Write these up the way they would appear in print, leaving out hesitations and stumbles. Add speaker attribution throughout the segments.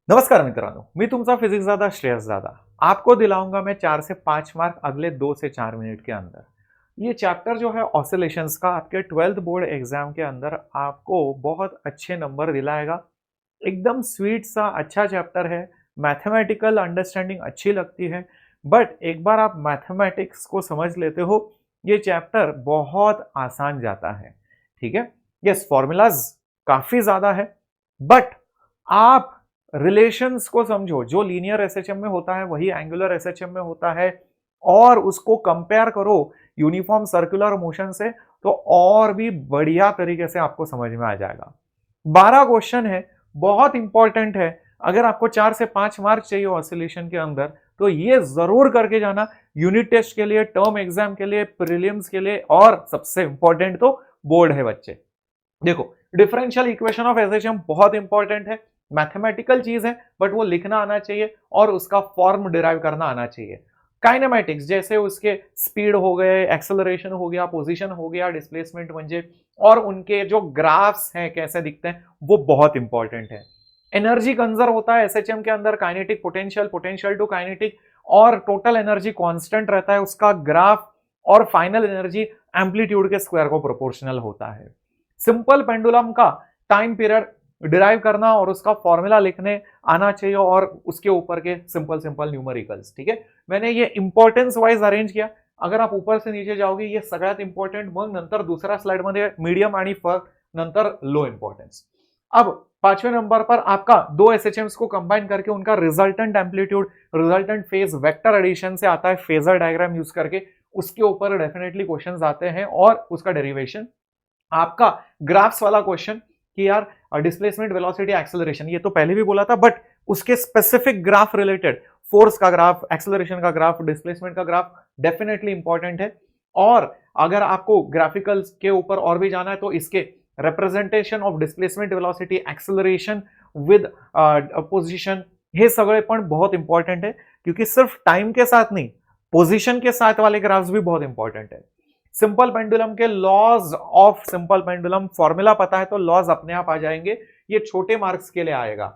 Speaker 1: नमस्कार मित्रांनो, मी तुमचा फिजिक्स दादा श्रेयस दादा। आपको दिलाऊंगा मैं 4 से 5 मार्क अगले 2 से 4 मिनट के अंदर। ये चैप्टर जो है ऑसिलेशंस का आपके 12th बोर्ड एग्जाम के अंदर आपको बहुत अच्छे नंबर दिलाएगा। एकदम स्वीट सा अच्छा चैप्टर है। मैथमेटिकल अंडरस्टैंडिंग अच्छी लगती है, बट एक बार आप मैथमेटिक्स को समझ लेते हो, ये चैप्टर बहुत आसान जाता है। ठीक है, यस फॉर्मूलाज काफी ज्यादा है, बट आप रिलेशंस को समझो। जो लीनियर एसएचएम में होता है वही एंगुलर एसएचएम में होता है, और उसको कंपेयर करो यूनिफॉर्म सर्कुलर मोशन से, तो और भी बढ़िया तरीके से आपको समझ में आ जाएगा। 12 क्वेश्चन है, बहुत इंपॉर्टेंट है। अगर आपको 4 से 5 मार्क चाहिए ऑसिलेशन के अंदर, तो ये जरूर करके जाना, यूनिट टेस्ट के लिए, टर्म एग्जाम के लिए, प्रीलिम्स के लिए, और सबसे इंपॉर्टेंट तो बोर्ड है बच्चे। देखो, डिफरेंशियल इक्वेशन ऑफ एसएचएम बहुत इंपॉर्टेंट है, मैथमेटिकल चीज है, बट वो लिखना आना चाहिए और उसका फॉर्म डिराइव करना आना चाहिए। काइनेमेटिक्स जैसे उसके स्पीड हो गए, एक्सेलरेशन हो गया, पोजीशन हो गया, डिस्प्लेसमेंट म्हणजे, और उनके जो ग्राफ्स हैं कैसे दिखते हैं, वो बहुत इंपॉर्टेंट है। एनर्जी कंजर्व होता है एसएचएम के अंदर, kinetic potential, potential to kinetic, और टोटल एनर्जी कांस्टेंट रहता है उसका ग्राफ, और फाइनल एनर्जी एम्पलीट्यूड के स्क्वायर को प्रोपोर्शनल होता है। सिंपल पेंडुलम का टाइम पीरियड डिराइव करना और उसका फॉर्मूला लिखने आना चाहिए, और उसके ऊपर के सिंपल सिंपल न्यूमेरिकल्स। ठीक है, मैंने ये इंपॉर्टेंस वाइज अरेंज किया। अगर आप ऊपर से नीचे जाओगे, ये सगळ्यात इंपॉर्टेंट, मग नंतर दुसऱ्या स्लाइड मध्ये मीडियम आणि फर्क, नंतर लो इंपॉर्टेंस। अब 5वें नंबर पर आपका दो एसएचएम्स को कंबाइन करके उनका resultant amplitude, resultant phase vector addition से आता है, फेजर डायग्राम यूज करके उसके ऊपर डेफिनेटली क्वेश्चंस आते हैं, और उसका डेरिवेशन। आपका ग्राफ्स वाला क्वेश्चन कि यार डिस्प्लेसमेंट, वेलोसिटी, एक्सेलरेशन, ये तो पहले भी बोला था, बट उसके स्पेसिफिक ग्राफ रिलेटेड, फोर्स का ग्राफ, एक्सेलरेशन का ग्राफ, डिस्प्लेसमेंट का ग्राफ डेफिनेटली इंपॉर्टेंट है। और अगर आपको ग्राफिकल्स के ऊपर और भी जाना है, तो इसके representation of displacement, velocity, acceleration with position, हे सगळे पण बहुत इंपॉर्टेंट है, क्योंकि सिर्फ टाइम के साथ नहीं, पोजिशन के साथ वाले ग्राफ्स भी बहुत इंपॉर्टेंट है। सिंपल पेंडुलम के laws of simple pendulum formula पता है तो लॉज अपने आप आ जाएंगे। ये छोटे मार्क्स के लिए आएगा,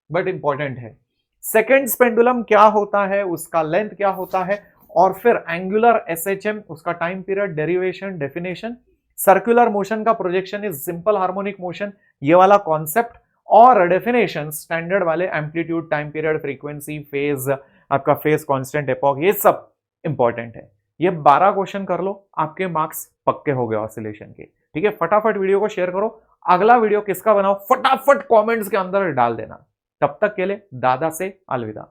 Speaker 1: बट इंपॉर्टेंट है। सेकेंड्स पेंडुलम क्या होता है, उसका लेंथ क्या होता है, और फिर एंगुलर एसएचएम, उसका time period, derivation, definition. Circular motion का projection is simple harmonic motion, ये वाला कॉन्सेप्ट, और डेफिनेशन स्टैंडर्ड वाले amplitude, time period, frequency, phase, आपका फेज कांस्टेंट, एपॉक, ये सब इंपॉर्टेंट है। ये 12 क्वेश्चन कर लो, आपके मार्क्स पक्के हो गए ऑसिलेशन के। ठीक है, फटाफट वीडियो को शेयर करो। अगला वीडियो किसका बनाओ, फटाफट कमेंट्स के अंदर डाल देना। तब तक के लिए दादा से अलविदा।